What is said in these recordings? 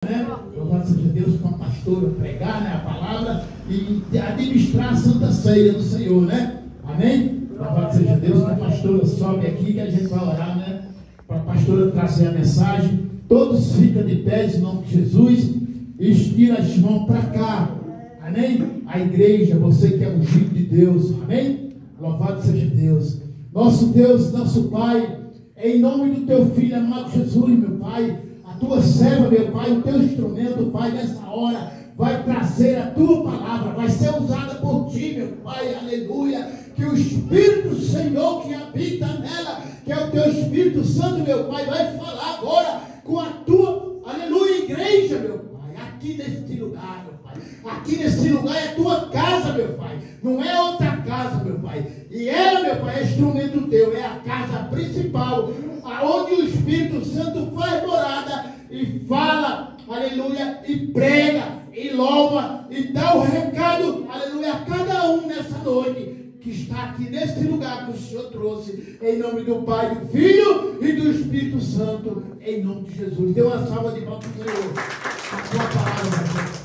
Né? Louvado seja Deus com a pastora pregar, né, a palavra e administrar a Santa Ceia do Senhor, né? Amém? Louvado seja Deus que a pastora sobe aqui que a gente vai orar, né? Para a pastora trazer a mensagem. Todos ficam de pé em nome de Jesus e estira as mãos para cá. Amém? A igreja, você que é ungido de Deus. Amém? Louvado seja Deus. Nosso Deus, nosso Pai, em nome do teu Filho amado Jesus, meu Pai, a tua serva, meu Pai, o teu instrumento, Pai, nessa hora, vai trazer a tua palavra, vai ser usada por ti, meu Pai, aleluia. Que o Espírito do Senhor que habita nela, que é o teu Espírito Santo, meu Pai, vai falar agora com a tua, aleluia, igreja, meu Pai, aqui neste lugar, meu Pai. Aqui nesse lugar é a tua casa, meu Pai. Não é outra casa, meu Pai. E ela, meu Pai, é instrumento teu. É a casa principal, aonde o Espírito Santo faz morada e fala, aleluia, e prega, e louva, e dá o recado, aleluia, a cada um nessa noite que está aqui nesse lugar que o Senhor trouxe. Em nome do Pai, do Filho e do Espírito Santo. Em nome de Jesus. Dê uma salva de palmas para o Senhor. A sua palavra.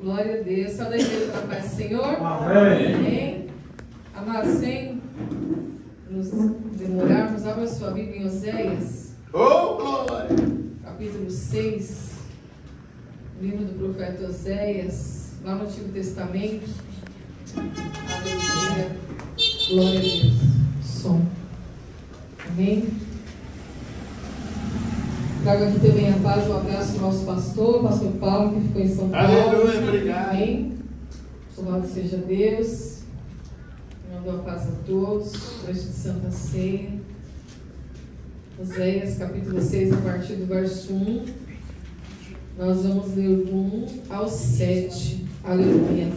Glória a Deus. Só da igreja da paz do Senhor. Amém. Amém. Amados, sem nos demorarmos, abra sua Bíblia em Oséias. Oh, glória! Capítulo 6. Livro do profeta Oséias, lá no Antigo Testamento. Aleluia. Glória a Deus. Som. Amém. Trago aqui também a paz, um abraço ao nosso pastor Paulo, que ficou em São Paulo. Aleluia, obrigado. Amém. Louvado seja Deus. Mandou a paz a todos. Noite de Santa Ceia. Oséias, capítulo 6, a partir do verso 1. Nós vamos ler do 1 ao 7. Aleluia.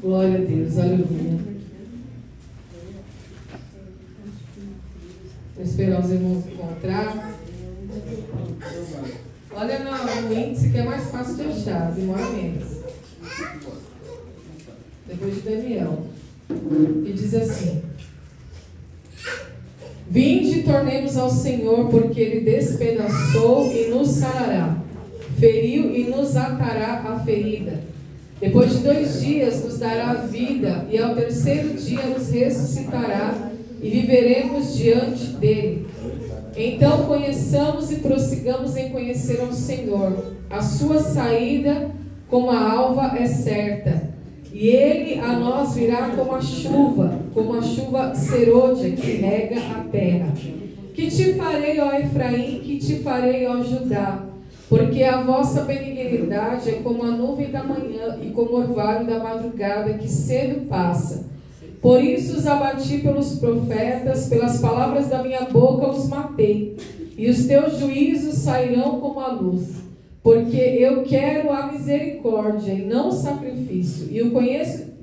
Glória a Deus. Aleluia. Vou esperar os irmãos encontrar. Olha no índice que é mais fácil de achar, demora menos. Depois de Daniel. E diz assim: Vinde e tornemos ao Senhor, porque Ele despedaçou e nos sarará, feriu e nos atará a ferida. Depois de 2 dias nos dará vida, e ao 3º dia nos ressuscitará, e viveremos diante dele. Então conheçamos e prossigamos em conhecer ao Senhor. A sua saída como a alva é certa, e ele a nós virá como a chuva serôdia que rega a terra. Que te farei, ó Efraim, que te farei, ó Judá, porque a vossa benignidade é como a nuvem da manhã e como o orvalho da madrugada que cedo passa. Por isso os abati pelos profetas, pelas palavras da minha boca os matei, e os teus juízos sairão como a luz. Porque eu quero a misericórdia e não o sacrifício, e o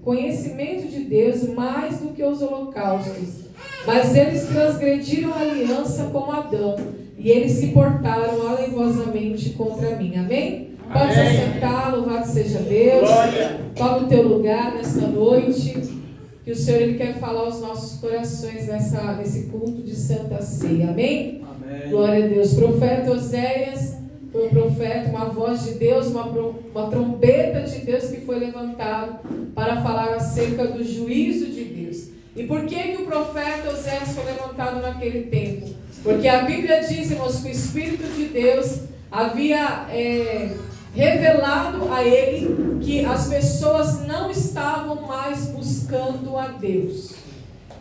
conhecimento de Deus mais do que os holocaustos. Mas eles transgrediram a aliança com Adão, e eles se portaram alevosamente contra mim. Amém? Pode se assentar, louvado seja Deus. Toma o teu lugar nessa noite. Que o Senhor Ele quer falar aos nossos corações nesse culto de Santa Ceia. Amém? Amém. Glória a Deus. Profeta Oséias foi um profeta, uma voz de Deus, uma trombeta de Deus que foi levantado para falar acerca do juízo de Deus. E por que o profeta Oséias foi levantado naquele tempo? Porque a Bíblia diz, irmãos, que o Espírito de Deus havia revelado a ele que as pessoas não estavam mais buscando a Deus.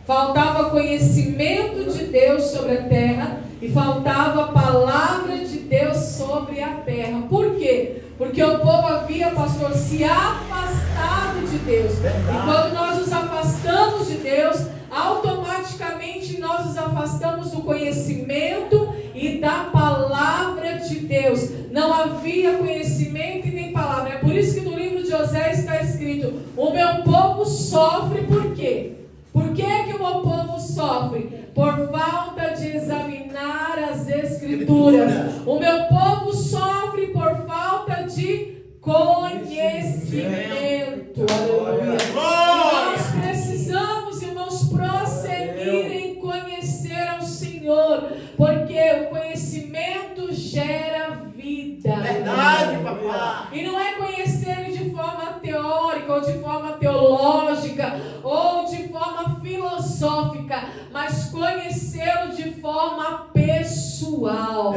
Faltava conhecimento de Deus sobre a terra e faltava a palavra de Deus sobre a terra. Por quê? Porque o povo havia, pastor, se afastado de Deus. E quando nós nos afastamos de Deus, automaticamente nós nos afastamos do conhecimento e da palavra de Deus. Não havia conhecimento e nem palavra. É por isso que no livro de Oséias está escrito: o meu povo sofre. Por quê? Por que o meu povo sofre? Por falta de examinar as Escrituras. O meu povo sofre por falta de conhecimento. Aleluia. E nós precisamos, irmãos, prosseguir em conhecer ao Senhor, porque papá. E não é conhecê-lo de forma teórica, ou de forma teológica, ou de forma filosófica, mas conhecê-lo de forma pessoal.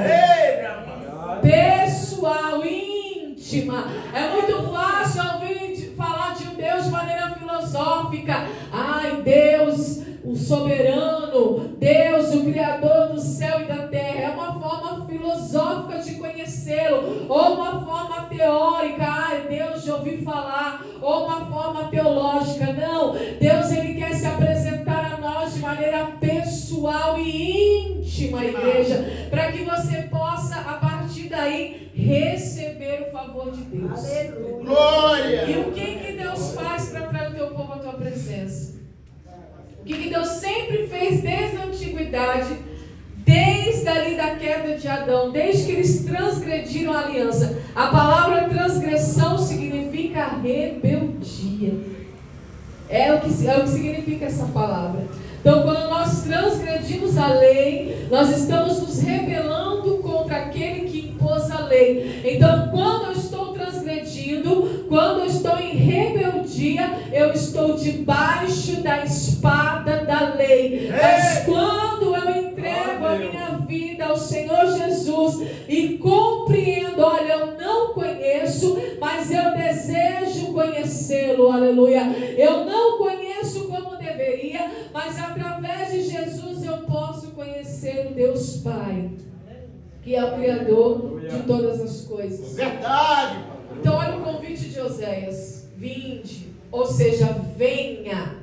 Pessoal, íntima. É muito fácil ouvir falar de um Deus de maneira filosófica. Ai, Deus, o soberano, Deus, o criador do céu e da terra. É uma forma filosófica de conhecê-lo, ou uma forma teórica. Ai, Deus, de ouvir falar, ou uma forma teológica. Não, Deus, Ele quer se apresentar a nós de maneira pessoal e íntima, igreja, para que você possa, a partir daí, receber o favor de Deus. Aleluia. Glória! E o que Deus faz para atrair o teu povo à tua presença? O que Deus sempre fez desde a antiguidade, desde ali da queda de Adão, desde que eles transgrediram a aliança. A palavra transgressão significa rebeldia. É o que significa essa palavra. Então, quando nós transgredimos a lei, nós estamos nos rebelando contra aquele que impôs a lei. Então, quando eu estou transgredindo, quando eu estou em rebeldia, eu estou debaixo da espada da lei. Mas quando eu entrego a minha vida ao Senhor Jesus e compreendo, olha, eu não conheço, mas eu desejo conhecê-lo, aleluia. Eu não conheço como deveria, mas através de Jesus eu posso conhecer o Deus Pai, que é o Criador de todas as coisas. Verdade. Então olha o convite de Oséias: vinde, ou seja, venha.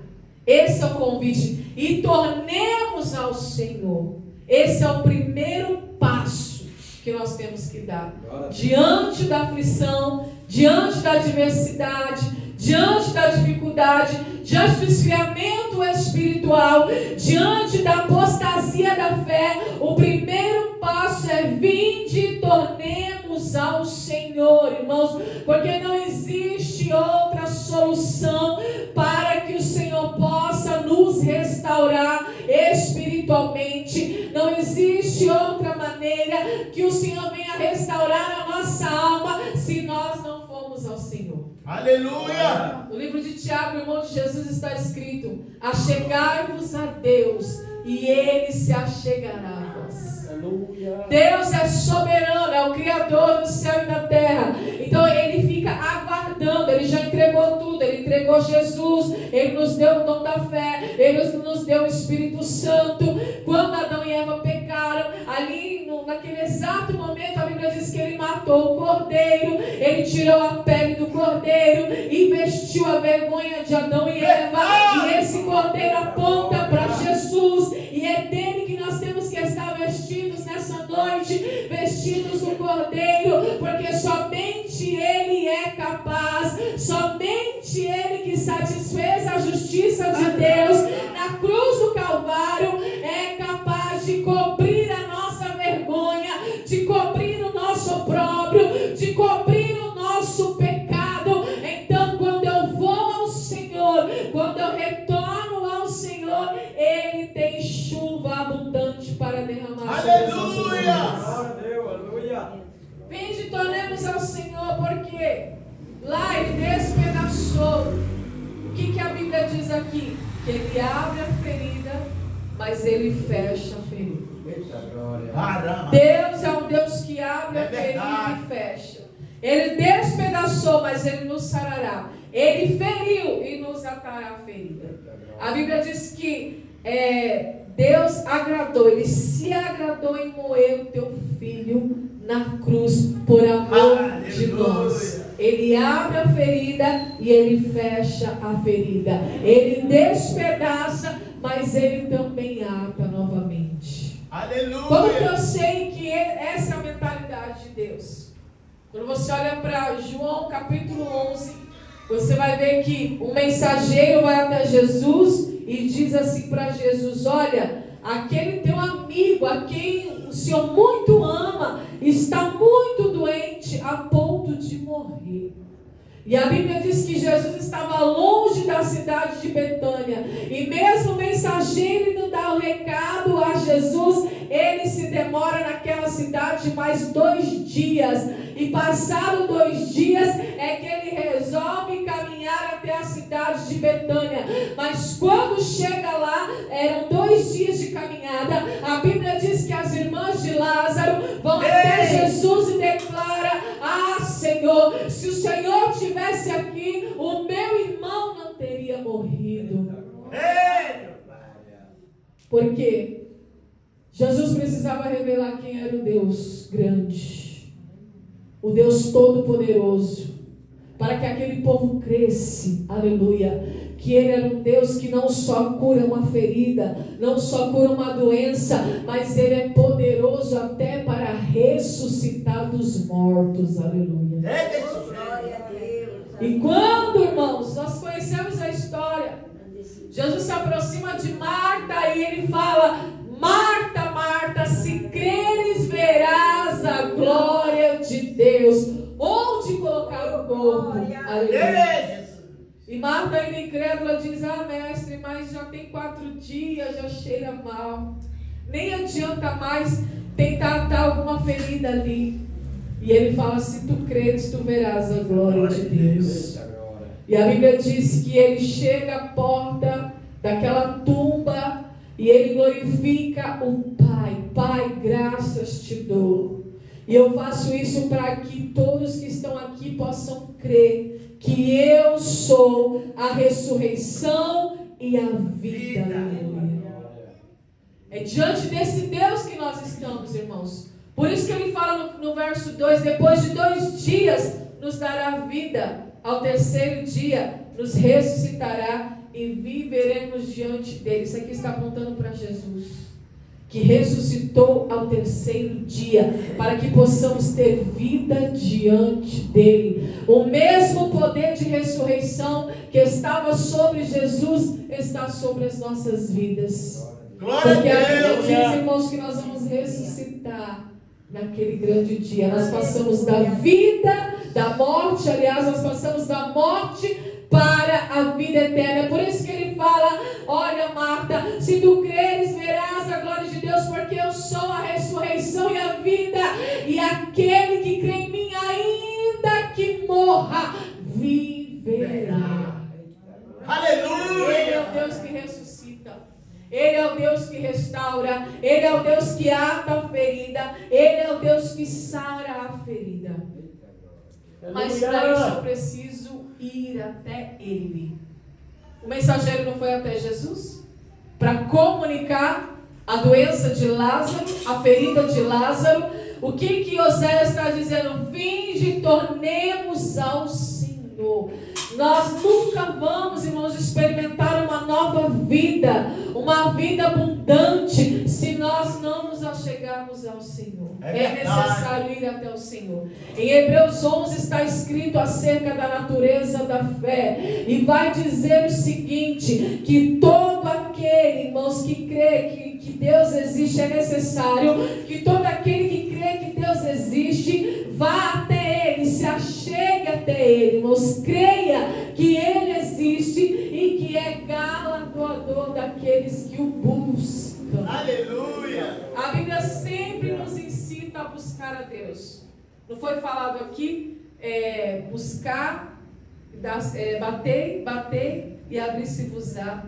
Esse é o convite. E tornemos ao Senhor. Esse é o primeiro passo que nós temos que dar. Diante da aflição, diante da adversidade, diante da dificuldade, diante do esfriamento espiritual, diante da apostasia da fé, o primeiro passo é: vinde e tornemos ao Senhor, irmãos, porque não existe outra solução para que o Senhor possa nos restaurar espiritualmente. Não existe outra maneira que o Senhor venha restaurar a nossa alma se nós não formos ao Senhor. Aleluia! No livro de Tiago, o irmão de Jesus, está escrito: achegai-vos a Deus e Ele se achegará a vós. Aleluia. Deus é soberano, é o Criador do céu e da terra. Então Ele fica aguardando. Ele já entregou tudo. Ele entregou Jesus. Ele nos deu o dom da fé. Ele nos deu o Espírito Santo. Quando Adão e Eva pecaram, ali naquele exato momento, a Bíblia diz que Ele matou o cordeiro. Ele tirou a pele do cordeiro e vestiu a vergonha de Adão e Eva. E esse cordeiro aponta para Jesus. E é dele que nós temos que estar vestidos nessa noite, vestidos do cordeiro, porque somente Ele é capaz, somente Ele que satisfez a justiça de Deus na cruz do Calvário é capaz de cobrir a nossa vergonha, de cobrir o nosso opróbrio, de cobrir o nosso pecado. Então, quando eu vou ao Senhor, quando eu retorno ao Senhor, Ele tem chuva abundante para derramar sobre as nossas vidas. Aleluia! Vinde e tornemos ao Senhor, porque lá Ele despedaçou. O que a Bíblia diz aqui? Que Ele abre a ferida, mas Ele fecha a ferida. Deus é um Deus que abre a ferida e fecha. Ele despedaçou, mas Ele nos sarará. Ele feriu e nos atará a ferida. A Bíblia diz que Deus agradou, Ele se agradou em moer o teu filho na cruz por amor de nós. Ele abre a ferida e Ele fecha a ferida. Ele despedaça, mas Ele também ata novamente. Aleluia! Como que eu sei que essa é a mentalidade de Deus? Quando você olha para João capítulo 11, você vai ver que um mensageiro vai até Jesus e diz assim para Jesus: olha, aquele teu amigo, a quem o Senhor muito ama, está muito doente a ponto de morrer. E a Bíblia diz que Jesus estava longe da cidade de Betânia. E mesmo o mensageiro indo dar o recado a Jesus, ele se demora naquela cidade mais 2 dias. E passaram 2 dias, é que ele resolve caminhar até a cidade de Betânia. Mas quando chega lá, eram 2 dias de caminhada. A Bíblia diz que as irmãs de Lázaro vão até Jesus e declara: ah, Senhor, se o Senhor estivesse aqui, o meu irmão não teria morrido. Por quê? Jesus precisava revelar quem era o Deus grande, o Deus todo-poderoso, para que aquele povo cresce, aleluia, que Ele era um Deus que não só cura uma ferida, não só cura uma doença, mas Ele é poderoso até para ressuscitar dos mortos, aleluia. E quando, irmãos, nós conhecemos a história, Jesus se aproxima de Marta e Ele fala: Marta, Marta, se creres verás a glória de Deus. Onde colocar o corpo? Aleluia. E Marta, ainda incrédula, diz: ah, mestre, mas já tem 4 dias, já cheira mal, nem adianta mais tentar dar alguma ferida ali. E ele fala: se tu creres, tu verás a glória de Deus. E a Bíblia diz que ele chega à porta daquela tumba e ele glorifica o Pai. Pai, graças te dou. E eu faço isso para que todos que estão aqui possam crer que eu sou a ressurreição e a vida. Aleluia. É diante desse Deus que nós estamos, irmãos. Por isso que ele fala no verso 2: depois de 2 dias nos dará vida, ao 3º dia nos ressuscitará e viveremos diante dele. Isso aqui está apontando para Jesus, que ressuscitou ao 3º dia, para que possamos ter vida diante dele. O mesmo poder de ressurreição que estava sobre Jesus está sobre as nossas vidas. Porque a Bíblia diz, irmãos, que nós vamos ressuscitar naquele grande dia. Nós passamos da vida, da morte, aliás, nós passamos da morte para a vida eterna. Por isso que ele fala: olha, Marta, se tu creres, verás a glória de Deus, porque eu sou a ressurreição e a vida, e aquele que crê em mim, ainda que morra, viverá. Aleluia! Ele é o Deus que ressuscita, Ele é o Deus que restaura, Ele é o Deus que ata a ferida, Ele é o Deus que sara a ferida. Mas para isso eu preciso ir até Ele. O mensageiro não foi até Jesus para comunicar a doença de Lázaro, a ferida de Lázaro. O que Oséias está dizendo? Vinde, tornemos ao Senhor. Nós nunca vamos, irmãos, experimentar uma nova vida, uma vida abundante, se nós não nos achegarmos ao Senhor. É necessário ir até o Senhor. Em Hebreus 11 está escrito acerca da natureza da fé, e vai dizer o seguinte: que todo aquele, irmãos, que crê que Deus existe, é necessário que todo aquele que crê que Deus existe vá até Ele, se achegue até Ele, irmãos, creia que Ele existe e que é galardoador daqueles que o buscam. Aleluia! A Bíblia sempre nos incita a buscar a Deus. Não foi falado aqui, buscar, bater e abrir-se-vos-á.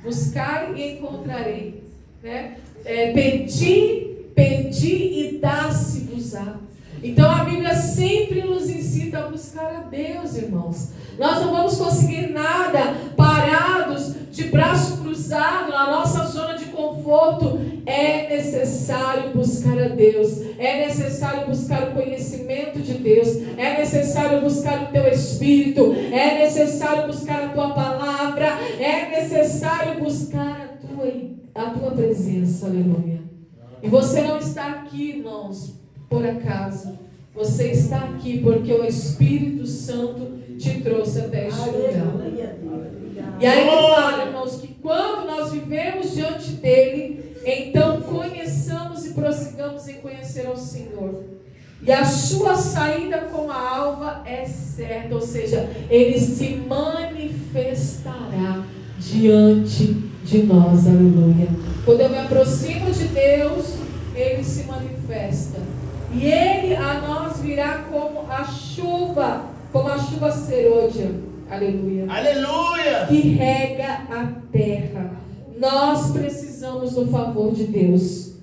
Buscar e encontrarei, né? Pedir e dar-se-vos-á. Então a Bíblia sempre nos incita a buscar a Deus, irmãos. Nós não vamos conseguir nada parados, de braço cruzado, na nossa zona de conforto. É necessário buscar a Deus, é necessário buscar o conhecimento de Deus, é necessário buscar o teu Espírito, é necessário buscar a tua palavra, é necessário buscar a tua presença, aleluia. E você não está aqui, irmãos, por acaso. Você está aqui porque o Espírito Santo te trouxe até este lugar. E aí ele fala, irmãos, que quando nós vivemos diante dele, então conheçamos e prossigamos em conhecer ao Senhor. E a sua saída com a alva é certa, ou seja, ele se manifestará diante de nós, aleluia. Quando eu me aproximo de Deus, Ele se manifesta. E Ele a nós virá como a chuva serôdia. Aleluia. Aleluia. Que rega a terra. Nós precisamos do favor de Deus.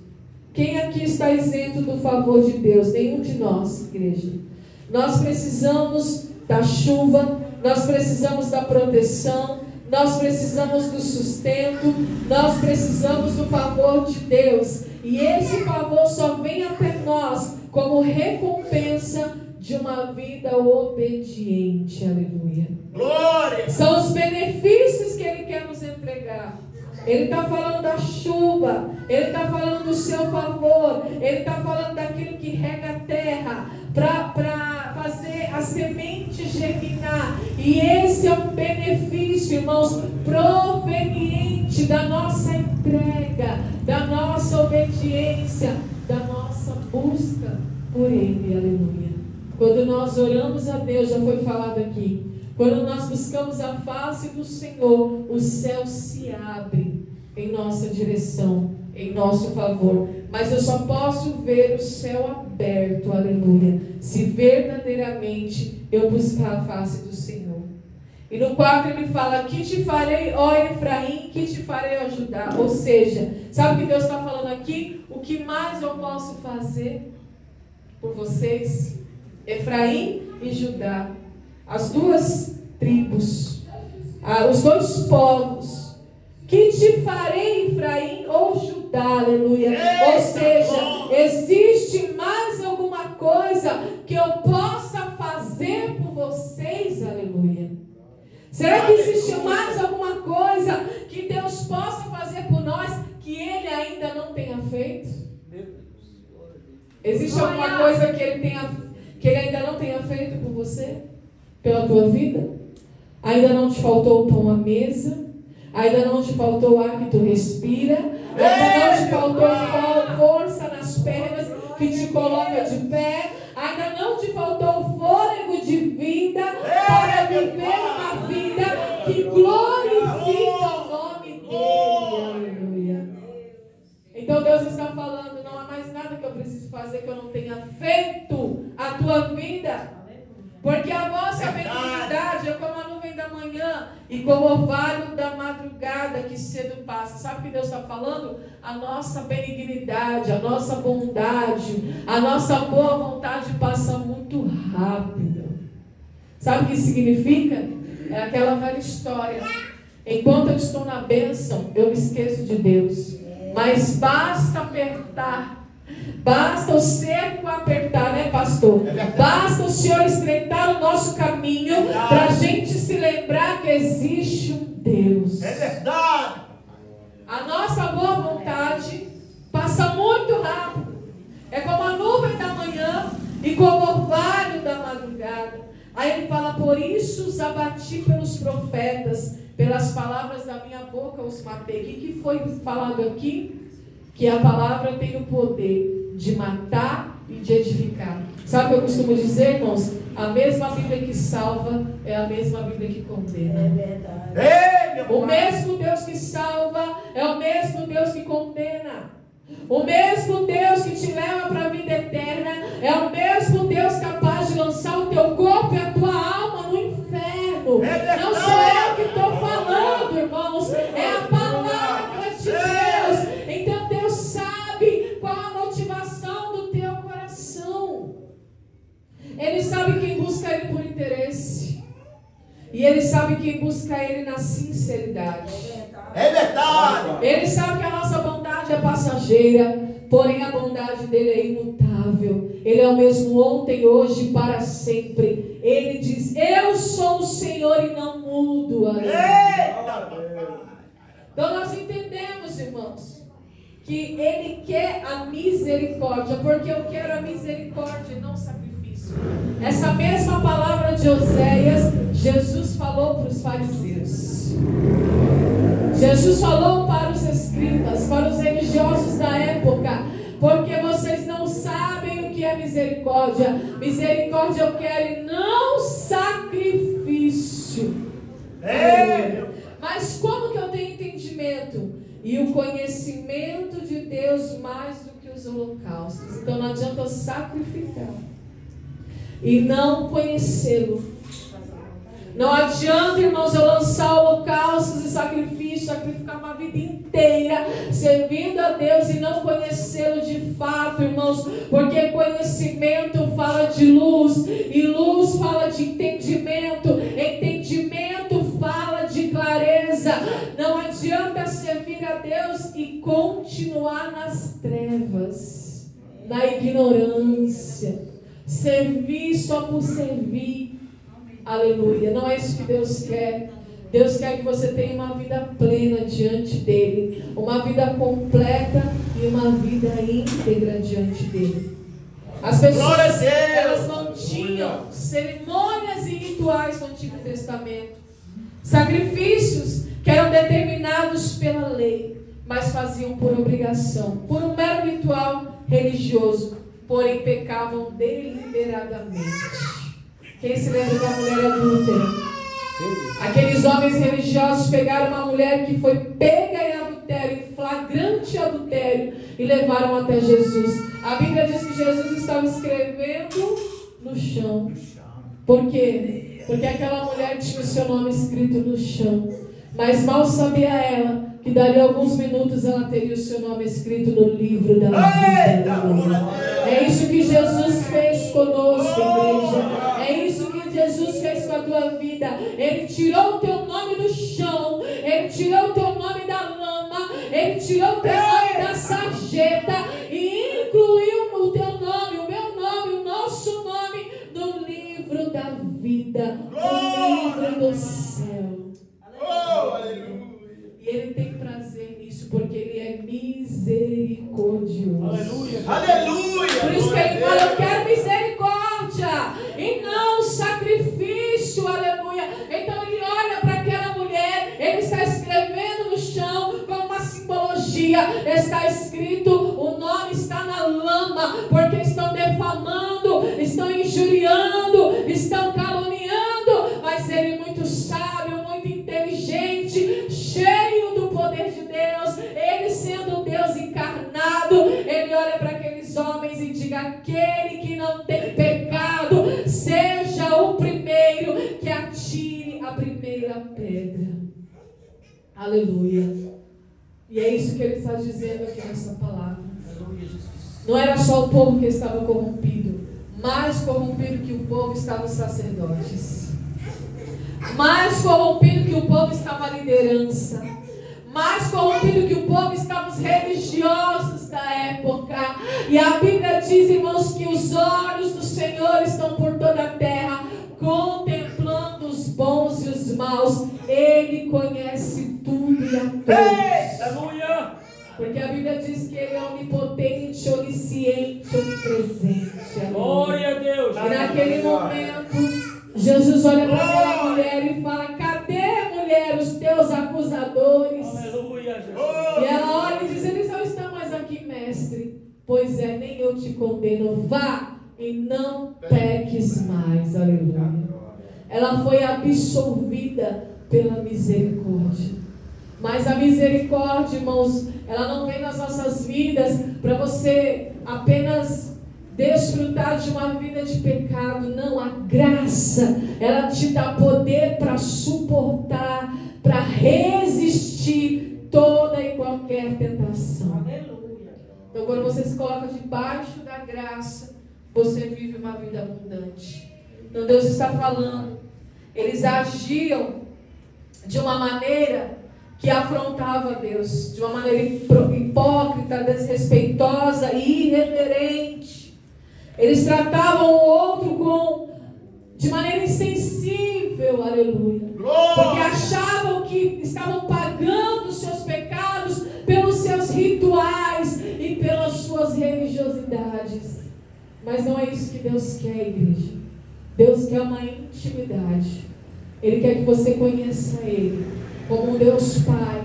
Quem aqui está isento do favor de Deus? Nenhum de nós, igreja. Nós precisamos da chuva, nós precisamos da proteção, nós precisamos do sustento, nós precisamos do favor de Deus. E esse favor só vem até nós como recompensa de uma vida obediente. Aleluia. Glória. São os benefícios que Ele quer nos entregar. Ele está falando da chuva, Ele está falando do seu favor, Ele está falando daquilo que rega a terra para fazer a semente germinar. E esse é um benefício, irmãos, proveniente da nossa entrega, da nossa obediência, da nossa busca por Ele. Aleluia. Quando nós oramos a Deus, já foi falado aqui, quando nós buscamos a face do Senhor, o céu se abre em nossa direção, em nosso favor. Mas eu só posso ver o céu aberto, aleluia, se verdadeiramente eu buscar a face do Senhor. E no 4 ele fala: que te farei, ó Efraim, que te farei, ó Judá. Ou seja, sabe o que Deus está falando aqui? O que mais eu posso fazer por vocês? Efraim e Judá, as duas tribos, os dois povos. Que te farei, Efraim ou Judá, aleluia. Ou seja, existe mais alguma coisa que eu possa fazer por vocês, aleluia. Será que existe mais alguma coisa que Deus possa fazer por nós que Ele ainda não tenha feito? Existe alguma coisa que Ele ainda não tenha feito por você? Pela tua vida? Ainda não te faltou o pão à mesa? Ainda não te faltou o ar que tu respira? Ainda não te faltou força nas pernas que te coloca de pé? Ainda não te faltou fôlego de vida para viver uma vida que glorifica o nome dele? Aleluia. Então Deus está falando: não há mais nada que eu preciso fazer que eu não tenha feito a tua vida. Porque a vossa benignidade é como a nuvem da manhã e como o orvalho da madrugada que cedo passa. Sabe o que Deus está falando? A nossa benignidade, a nossa bondade, a nossa boa vontade passa muito rápido. Sabe o que significa? É aquela velha história. Enquanto eu estou na bênção, eu me esqueço de Deus. Mas basta apertar. Basta o cerco apertar, né, pastor? Basta o Senhor estreitar o nosso caminho para a gente se lembrar que existe um Deus. É verdade. A nossa boa vontade passa muito rápido. É como a nuvem da manhã e como o orvalho da madrugada. Aí ele fala: por isso os abati pelos profetas, pelas palavras da minha boca os matei. O que foi falado aqui? Que a palavra tem o poder de matar e de edificar. Sabe o que eu costumo dizer, irmãos? A mesma Bíblia que salva é a mesma Bíblia que condena. É verdade. O mesmo Deus que salva é o mesmo Deus que condena. O mesmo Deus que te leva para a vida eterna é o mesmo Deus capaz de lançar o teu corpo e a tua alma no inferno. Não sou eu que estou falando, irmãos. É a palavra de Deus. Então Deus sabe qual a motivação do teu coração. Ele sabe quem busca Ele por interesse. E Ele sabe quem busca Ele na sinceridade. É verdade. Ele sabe que a nossa bondade é passageira, porém a bondade dele é imutável. Ele é o mesmo ontem, hoje e para sempre. Ele diz: eu sou o Senhor e não mudo. Então nós entendemos, irmãos, que Ele quer a misericórdia, porque eu quero a misericórdia e não sacrifício. Essa mesma palavra de Oséias, Jesus falou para os fariseus. Jesus falou para os escribas, para os religiosos da época: porque vocês não sabem o que é misericórdia. Misericórdia eu quero e não sacrifício. Mas como que eu tenho entendimento? E o conhecimento de Deus mais do que os holocaustos. Então não adianta eu sacrificar e não conhecê-lo. Não adianta, irmãos, eu lançar holocaustos e sacrifícios, sacrificar uma vida inteira servindo a Deus e não conhecê-lo de fato, irmãos, porque conhecimento fala de luz e luz fala de entendimento, entendimento fala de clareza. Não adianta servir a Deus e continuar nas trevas, na ignorância, servir só por servir. Aleluia, não é isso que Deus quer. Deus quer que você tenha uma vida plena diante dele, uma vida completa e uma vida íntegra diante dele. As pessoas, elas não tinham cerimônias e rituais no Antigo Testamento, sacrifícios que eram determinados pela lei, mas faziam por obrigação, por um mero ritual religioso, porém pecavam deliberadamente. Quem se lembra da mulher adúltera? Aqueles homens religiosos pegaram uma mulher que foi pega em adultério, em flagrante adultério, e levaram até Jesus. A Bíblia diz que Jesus estava escrevendo no chão. Por quê? Porque aquela mulher tinha o seu nome escrito no chão. Mas mal sabia ela que dali a alguns minutos ela teria o seu nome escrito no livro da vida. É isso que Jesus fez conosco, igreja. É isso que Jesus fez com a tua vida. Ele tirou o teu nome do chão. Ele tirou o teu nome da lama. Ele tirou o teu nome da sarjeta e incluiu o teu nome, o meu nome, o nosso nome no livro da vida, no livro do céu. E Ele tem prazer nisso, porque Ele é misericordioso. Aleluia. Aleluia. Por isso que Ele fala: eu quero misericórdia e não sacrifício. Aleluia. Então Ele olha para aquela mulher, Ele está escrevendo no chão com uma simbologia. Está escrito, o nome está na lama, porque estão defamando, estão injuriando, estão caluniando. Mas Ele, muito sábio, muito inteligente, cheio do poder de Deus, Ele sendo Deus encarnado, Ele olha para aqueles homens e diga: aquele que não tem pecado, seja o primeiro que atire a primeira pedra. Aleluia. E é isso que Ele está dizendo aqui nessa palavra. Não era só o povo que estava corrompido, mais corrompido que o povo estavam os sacerdotes, mais corrompido que o povo estava a liderança, mais corrompido que o povo estavam os religiosos da época. E a Bíblia diz, irmãos, que os olhos do Senhor estão por toda a terra, contemplando os bons e os maus. Ele conhece tudo e a todos. Aleluia. Porque a Bíblia diz que Ele é onipotente, onisciente, onipresente. Glória a Deus. E naquele momento, Jesus olha para aquela mulher e fala: cadê, mulher, os teus acusadores? Aleluia, Jesus. E ela olha e diz: eles não estão mais aqui, mestre. Pois é, nem eu te condeno. Vá e não peques mais. Aleluia. Ela foi absolvida pela misericórdia. Mas a misericórdia, irmãos, ela não vem nas nossas vidas para você apenas desfrutar de uma vida de pecado. Não, a graça, ela te dá poder para suportar, para resistir toda e qualquer tentação. Aleluia. Então, quando você se coloca debaixo da graça, você vive uma vida abundante. Então, Deus está falando, eles agiam de uma maneira que afrontava a Deus, de uma maneira hipócrita, desrespeitosa e irreverente. Eles tratavam o outro de maneira insensível, aleluia. Porque achavam que estavam pagando os seus pecados pelos seus rituais e pelas suas religiosidades. Mas não é isso que Deus quer, igreja. Deus quer uma intimidade. Ele quer que você conheça Ele como um Deus Pai,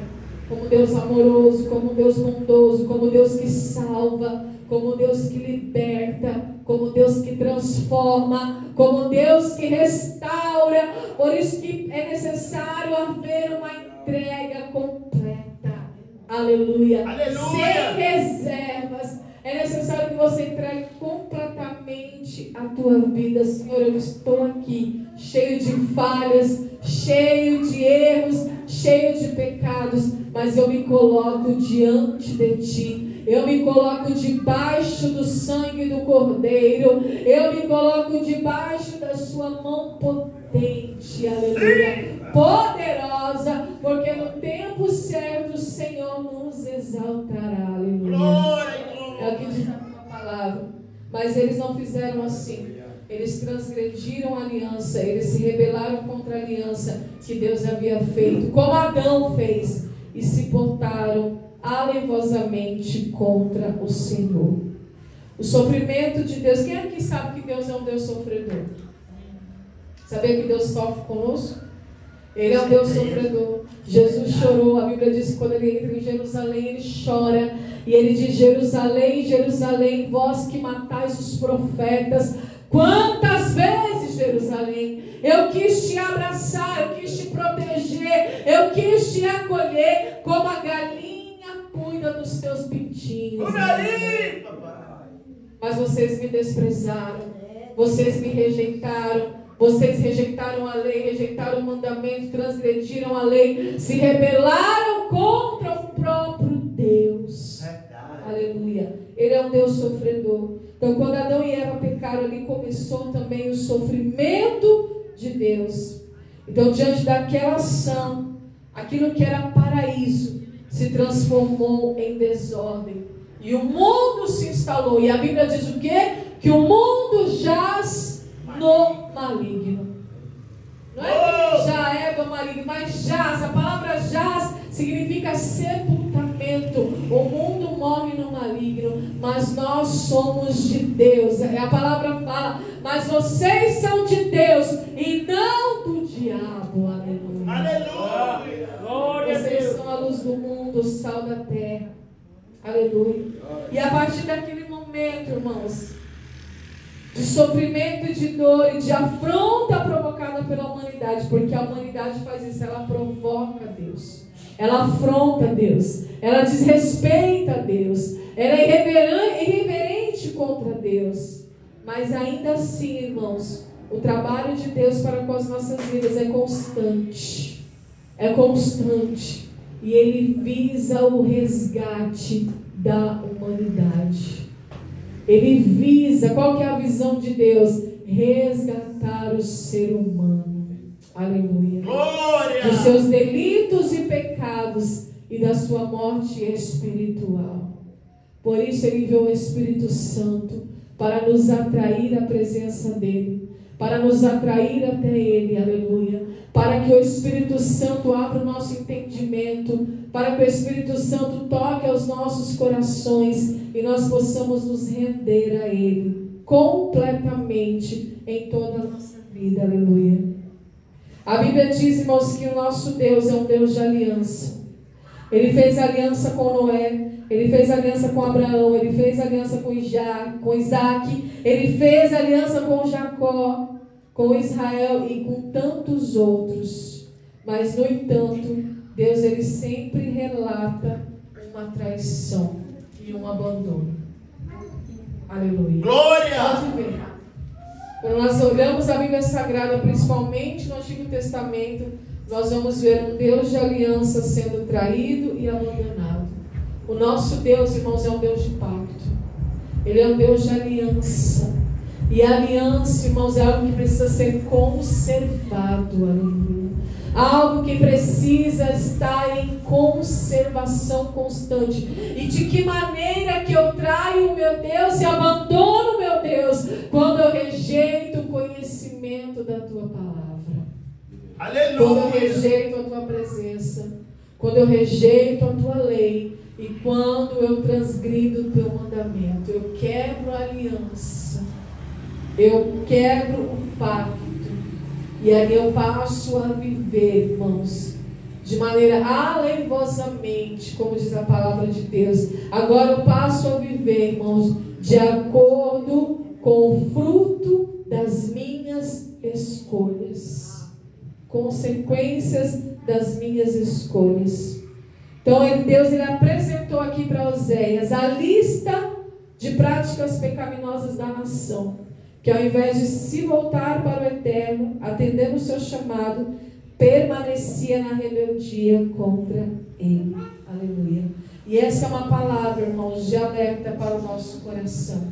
como um Deus amoroso, como um Deus bondoso, como um Deus que salva, como um Deus que liberta, como um Deus que transforma, como um Deus que restaura. Por isso que é necessário haver uma entrega completa. Aleluia. Aleluia. Sem reservas. É necessário que você entregue completamente a tua vida. Senhor, eu estou aqui, cheio de falhas, cheio de erros, cheio de pecados, mas eu me coloco diante de Ti. Eu me coloco debaixo do sangue do Cordeiro. Eu me coloco debaixo da Sua mão potente, aleluia, poderosa, porque no tempo certo o Senhor nos exaltará, aleluia. É o que diz a tua palavra. Mas eles não fizeram assim. Eles transgrediram a aliança. Eles se rebelaram contra a aliança que Deus havia feito, como Adão fez, e se portaram alevosamente contra o Senhor. O sofrimento de Deus. Quem aqui sabe que Deus é um Deus sofredor? Sabia que Deus sofre conosco? Ele é um Deus sofredor. Jesus chorou. A Bíblia diz que quando ele entra em Jerusalém, ele chora. E ele diz: Jerusalém, Jerusalém, vós que matais os profetas, quantas vezes, Jerusalém, eu quis te abraçar, eu quis te proteger, eu quis te acolher, como a galinha cuida dos seus pintinhos. Mas vocês me desprezaram, vocês me rejeitaram. Vocês rejeitaram a lei, rejeitaram o mandamento, transgrediram a lei, se rebelaram contra o próprio Deus. Aleluia. Ele é um Deus sofredor. Então, quando Adão e Eva pecaram ali, começou também o sofrimento de Deus. Então, diante daquela ação, aquilo que era paraíso se transformou em desordem. E o mundo se instalou. E a Bíblia diz o quê? Que o mundo jaz no maligno. Não é que já é do maligno, mas jaz. A palavra jaz significa sepultamento. O mundo morre no maligno, mas nós somos de Deus. A palavra fala: mas vocês são de Deus e não do diabo. Aleluia. Aleluia. Glória a Vocês Deus. são a luz do mundo, o sal da terra. Aleluia. E a partir daquele momento, irmãos, de sofrimento e de dor e de afronta provocada pela humanidade, porque a humanidade faz isso, ela provoca Deus, ela afronta Deus, ela desrespeita Deus, ela é irreverente contra Deus. Mas ainda assim, irmãos, o trabalho de Deus para com as nossas vidas é constante, e Ele visa o resgate da humanidade. Ele visa, qual que é a visão de Deus? Resgatar o ser humano. Aleluia. Glória! Dos seus delitos e pecados e da sua morte espiritual. Por isso Ele enviou o Espírito Santo para nos atrair à presença dEle, para nos atrair até Ele, aleluia. Para que o Espírito Santo abra o nosso entendimento, para que o Espírito Santo toque aos nossos corações e nós possamos nos render a Ele completamente em toda a nossa vida, aleluia. A Bíblia diz, irmãos, que o nosso Deus é um Deus de aliança. Ele fez aliança com Noé, Ele fez aliança com Abraão, Ele fez aliança com Isaac, Ele fez aliança com Jacó, com Israel e com tantos outros. Mas, no entanto, Deus ele sempre relata uma traição e um abandono. Aleluia. Glória! Pode ver. Quando nós olhamos a Bíblia Sagrada, principalmente no Antigo Testamento, nós vamos ver um Deus de aliança sendo traído e abandonado. O nosso Deus, irmãos, é um Deus de pacto. Ele é um Deus de aliança. E a aliança, irmãos, é algo que precisa ser conservado. Aleluia. Algo que precisa estar em conservação constante. E de que maneira que eu traio o meu Deus e abandono o meu Deus? Quando eu rejeito o conhecimento da tua palavra. Aleluia. Quando eu rejeito a tua presença. Quando eu rejeito a tua lei. E quando eu transgrido o teu mandamento. Eu quebro a aliança. Eu quebro o pacto. E aí eu passo a viver, irmãos, de maneira alevosamente, como diz a palavra de Deus. Agora eu passo a viver, irmãos, de acordo com o fruto das minhas escolhas. Consequências das minhas escolhas. Então Deus ele apresentou aqui para Oséias a lista de práticas pecaminosas da nação, que ao invés de se voltar para o Eterno, atendendo o seu chamado, permanecia na rebeldia contra ele. Aleluia. E essa é uma palavra, irmãos, de alerta para o nosso coração.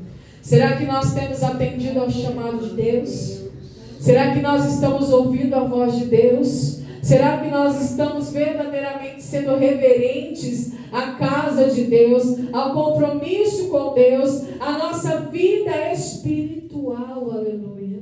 Será que nós temos atendido ao chamado de Deus? Será que nós estamos ouvindo a voz de Deus? Será que nós estamos verdadeiramente sendo reverentes à casa de Deus, ao compromisso com Deus, à nossa vida espiritual? Aleluia.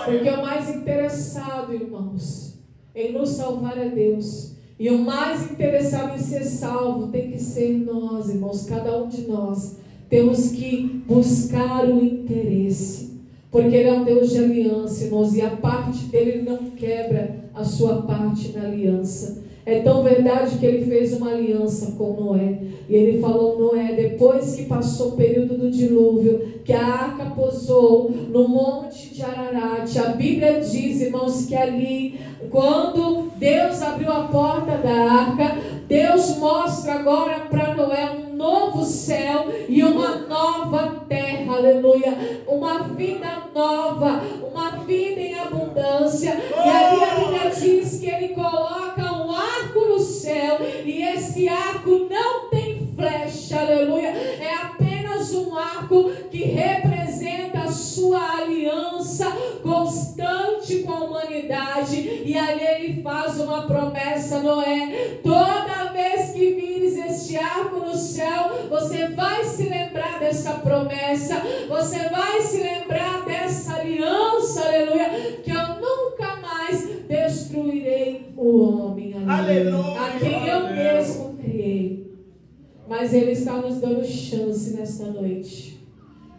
Porque o mais interessado, irmãos, em nos salvar é Deus. E o mais interessado em ser salvo tem que ser nós, irmãos. Cada um de nós temos que buscar o interesse. Porque Ele é um Deus de aliança, irmãos. E a parte dele, Ele não quebra a sua parte na aliança. É tão verdade que Ele fez uma aliança com Noé. E Ele falou: Noé, depois que passou o período do dilúvio, que a arca pousou no monte de Ararat, a Bíblia diz, irmãos, que ali, quando Deus abriu a porta da arca, Deus mostra agora para Noé um novo céu e uma nova terra, aleluia, uma vida nova, uma vida em abundância. E ali a Bíblia diz que Ele coloca um arco no céu, e esse arco não tem flecha, aleluia, é apenas um arco que representa a sua aliança constante com a humanidade. E ali Ele faz uma promessa: Noé, toda vez que vires este arco no céu, você vai se lembrar dessa promessa, você vai se lembrar dessa aliança, aleluia, que eu nunca mais destruirei o homem, aleluia, a quem eu mesmo criei. Mas Ele está nos dando chance nesta noite,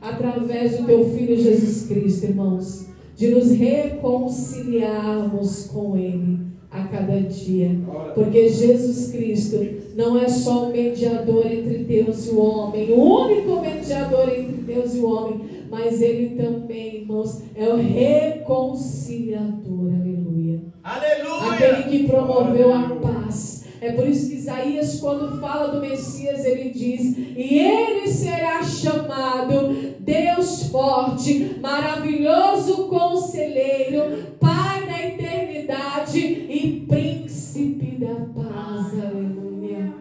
através do teu Filho Jesus Cristo, irmãos, de nos reconciliarmos com Ele a cada dia. Porque Jesus Cristo não é só o mediador entre Deus e o homem, o único mediador entre Deus e o homem, mas Ele também, irmãos, é o reconciliador, aleluia. Aleluia! Aquele que promoveu a paz. É por isso que Isaías, quando fala do Messias, ele diz: e Ele será chamado Deus forte, maravilhoso conselheiro, Pai da eternidade e príncipe da paz. Aleluia.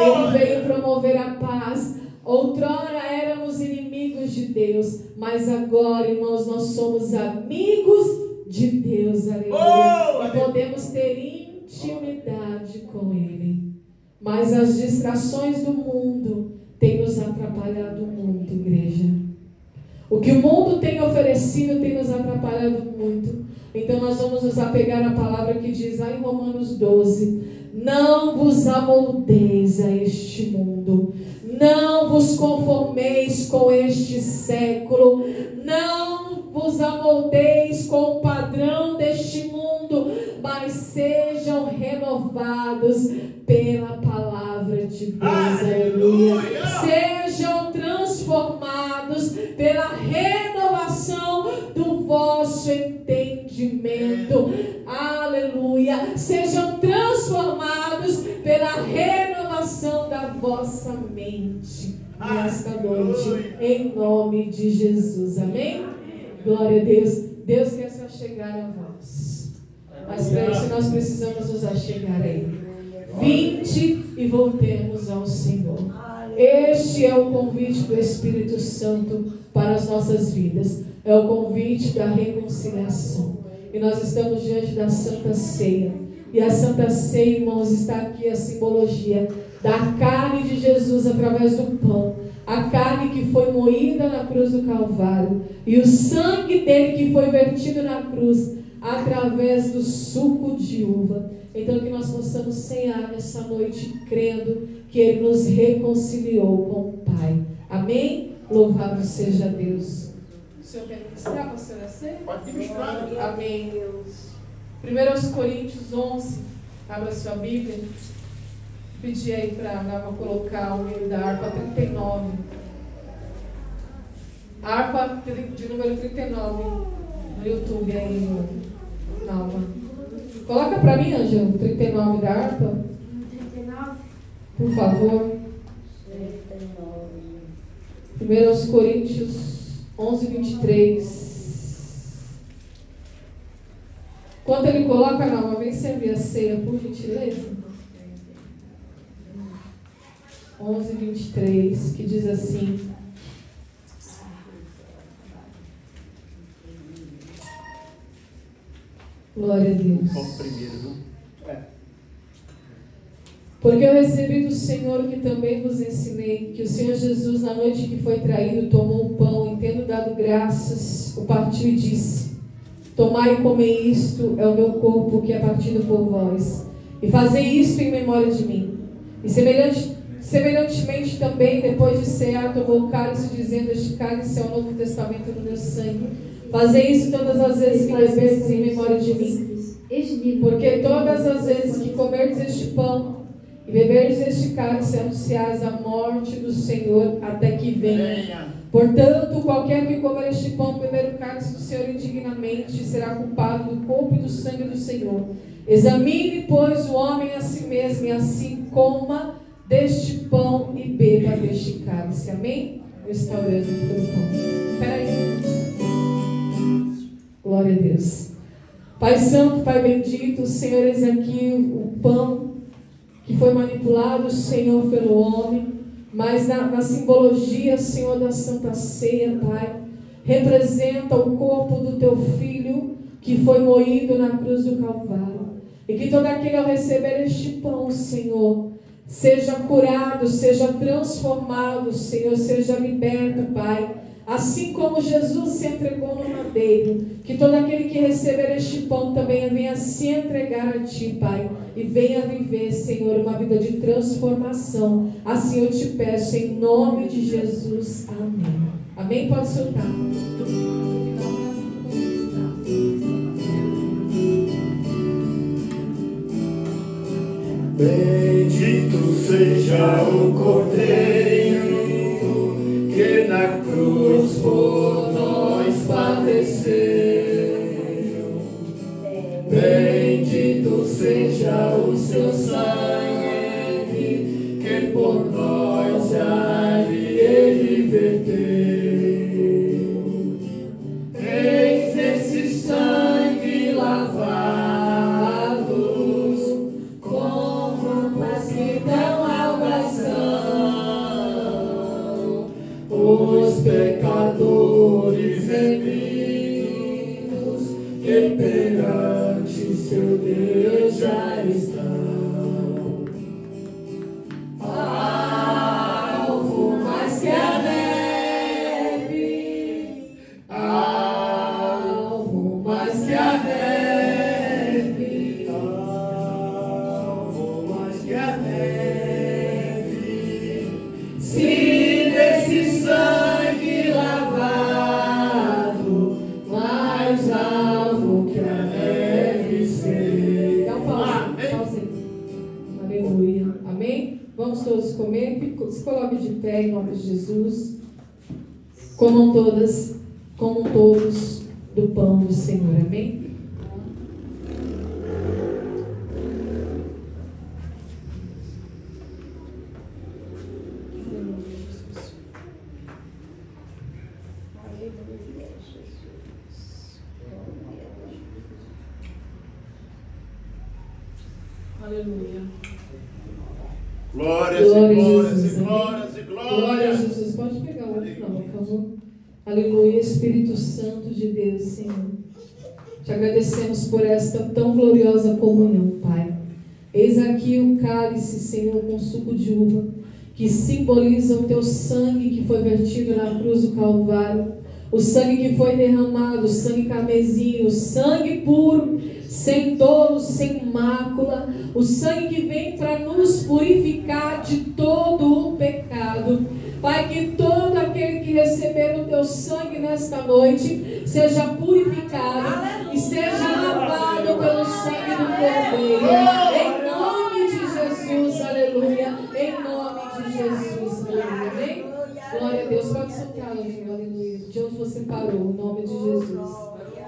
Ele veio promover a paz. Outrora éramos inimigos de Deus, mas agora, irmãos, nós somos amigos de Deus. Aleluia. E podemos ter intimidade com Ele. Mas as distrações do mundo têm nos atrapalhado muito, igreja. O que o mundo tem oferecido tem nos atrapalhado muito. Então nós vamos nos apegar à palavra que diz lá em Romanos 12: não vos amoldeis a este mundo, não vos conformeis com este século, não vos amoldeis com o padrão deste mundo, mas sejam renovados pela palavra de Deus. Aleluia. Sejam transformados pela renovação do vosso entendimento. Aleluia. Sejam transformados pela renovação da vossa mente nesta noite, em nome de Jesus. Amém? Glória a Deus. Deus quer se achegar a vós, mas para isso nós precisamos nos achegar a Ele. Vinde e voltemos ao Senhor. Este é o convite do Espírito Santo para as nossas vidas. É o convite da reconciliação. E nós estamos diante da Santa Ceia. E a Santa Ceia, irmãos, está aqui a simbologia da carne de Jesus através do pão. A carne que foi moída na cruz do Calvário. E o sangue dele que foi vertido na cruz através do suco de uva. Então que nós possamos cear nessa noite crendo que Ele nos reconciliou com o Pai. Amém? Louvado seja Deus. O Senhor quer ministrar, pastor Acê? Pode ministrar. Amém. 1 Coríntios 11. Abra sua Bíblia. Pedi aí para a Nava colocar o hino da harpa 39. Harpa de número 39 no YouTube aí, Nava. Coloca para mim, Ângelo, 39 da harpa. 39? Por favor. 39. 1 Coríntios 11, 23. Quando ele coloca na mão, vem servir a ceia, por gentileza. 11, 23, que diz assim: glória a Deus. Como primeiro, não? Porque eu recebi do Senhor o que também vos ensinei, que o Senhor Jesus, na noite que foi traído, tomou o pão, e tendo dado graças, o partiu e disse: tomai e comei isto, é o meu corpo que é partido por vós, e fazei isto em memória de mim. E semelhantemente também, depois de cear, tomou o cálice, dizendo: este cálice é o novo testamento do meu sangue. Fazei isso todas as vezes que beberdes em memória de mim. Porque todas as vezes que comerdes este pão e beberdes este cálice, anunciais a morte do Senhor até que venha. Portanto, qualquer que comer este pão e beber o cálice do Senhor indignamente será culpado do corpo e do sangue do Senhor. Examine, pois, o homem a si mesmo, e assim coma deste pão e beba deste cálice. Amém? Eu estou orando pelo pão. Espera aí. Glória a Deus. Pai Santo, Pai bendito, Senhor, eis aqui o pão que foi manipulado, Senhor, pelo homem, mas na simbologia, Senhor, da Santa Ceia, Pai, representa o corpo do Teu Filho que foi moído na cruz do Calvário. E que todo aquele ao receber este pão, Senhor, seja curado, seja transformado, Senhor, seja liberto, Pai. Assim como Jesus se entregou no madeiro, que todo aquele que receber este pão também venha se entregar a Ti, Pai, e venha viver, Senhor, uma vida de transformação. Assim eu te peço, em nome de Jesus. Amém. Amém? Pode soltar. Bendito seja o Cordeiro que na cruz por nós padeceu. Bendito seja o seu sangue que por nós ali ele verteu. Eis esse sangue lavados com roupas que dão salvação, os pecadores remidos que perante seu Deus já estão. Alvo mais que a neve, alvo mais que a neve, alvo mais que a neve. Se desse sangue lavado, mais alvo que a neve sei. Dá um pause. Aleluia. Amém? Vamos todos comer. Se coloque de pé em nome de Jesus. Comam todos do pão do Senhor. Amém? Aleluia. Glórias e Glória a glórias Jesus, e glórias e Glória a glórias. Jesus. Pode pegar o outro, não, por favor. Aleluia, Espírito Santo de Deus, Senhor. Te agradecemos por esta tão gloriosa comunhão, Pai. Eis aqui o cálice, Senhor, com suco de uva, que simboliza o Teu sangue que foi vertido na cruz do Calvário, o sangue que foi derramado, o sangue carmesim, o sangue puro, sem dolo, sem mácula, o sangue que vem para nos purificar de todo o pecado. Pai, que todo aquele que receber o Teu sangue nesta noite seja purificado e seja lavado pelo sangue do Cordeiro. Em nome de Jesus, aleluia. Em nome de Jesus, aleluia. Amém? Glória a Deus. Pode soltar, aleluia. De onde você parou, em nome de Jesus.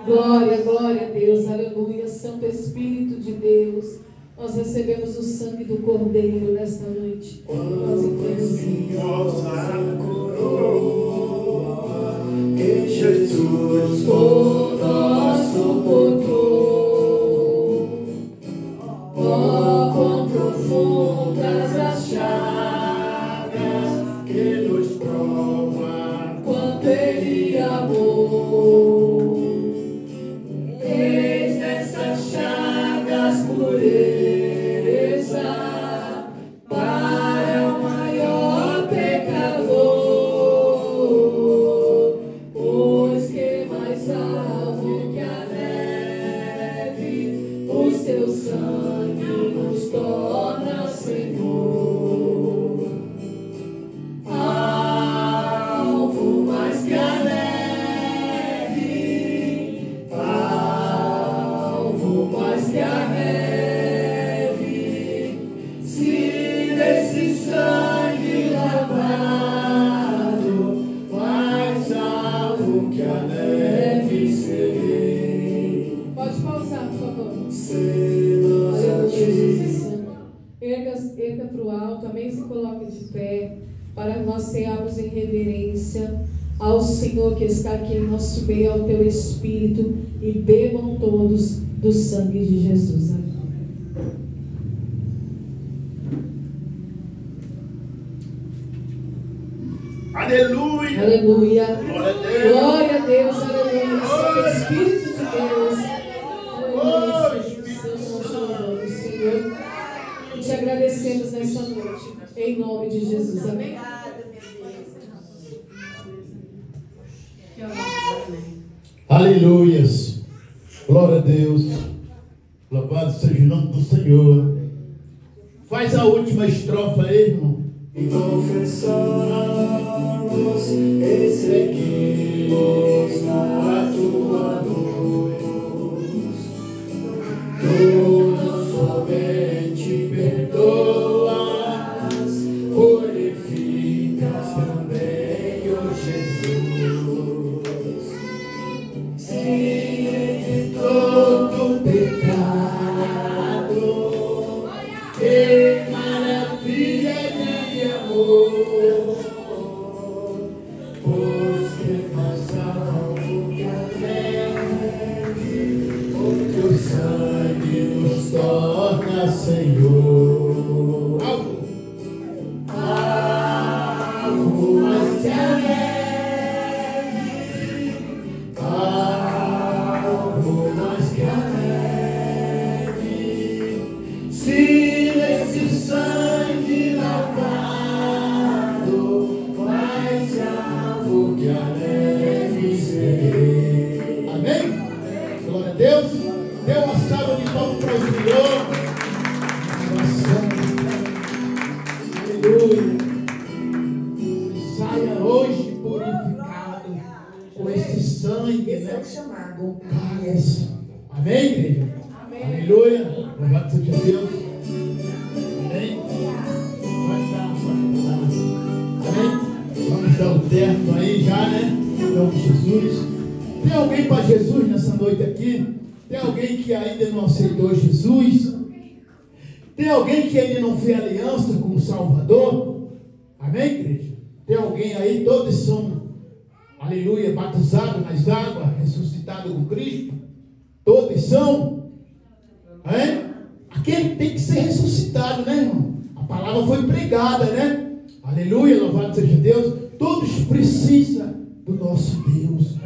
Glória, glória a Deus, aleluia. Santo Espírito de Deus, Nós recebemos o sangue do Cordeiro nesta noite. Nós entendemos. Nossa coroa, que Jesus por nós suportou. Oh, quão profundas as chagas que nos prova quanto Ele amou. Eis nessas chagas pureza para o maior pecador, pois que mais alvo que a neve, o seu sangue nos torna Senhor. Alvo mais que a neve, alvo mais que a neve, se desse sangue lavado, mais alvo que a neve serei. Pode pausar, por favor. Cedo a ti. Erga para o alto, amém? Se coloque de pé, para nós cearmos em reverência ao Senhor que está aqui em nosso meio, ao teu Espírito, e bebam todos do sangue de Jesus. Amém. Aleluia. Aleluia. Glória a Deus. Glória a Deus, aleluia. Santo Espírito de Deus. Aleluia, Espírito Santo, nós te louvamos, Senhor. E te agradecemos nessa noite, em nome de Jesus. Amém? Aleluias. Glória a Deus. Louvado seja o nome do Senhor. Faz a última estrofa aí, irmão. E confessamos e seguimos na tua luz. Tu não somente perdoas, purificas também, ó Jesus. Sim, de todo pecado, que maravilha de amor, pois que mais alvo que a neve, o teu sangue nos torna Senhor. Alvo mais que a neve, alvo mais que a neve, se nesse sangue lavado, mais alvo que a neve serei. Amém? Glória a Deus. Dê uma salva de palmas para o Senhor. Aleluia. Saia hoje purificado com esse sangue, né? Com cálice. Amém, igreja? Amém. Aleluia. Louvado seja Deus. Amém. Amém. Vamos dar o terno aí já, né? Em nome de Jesus. Tem alguém para Jesus nessa noite aqui? Tem alguém que ainda não aceitou Jesus? Tem alguém que ainda não fez aliança com o Salvador? Amém, igreja? Tem alguém aí? Todos são, aleluia, batizados nas águas, ressuscitados com Cristo? Todos são? Hein? Aquele tem que ser ressuscitado, né, irmão? A palavra foi pregada, né? Aleluia, louvado seja Deus. Todos precisam do nosso Deus.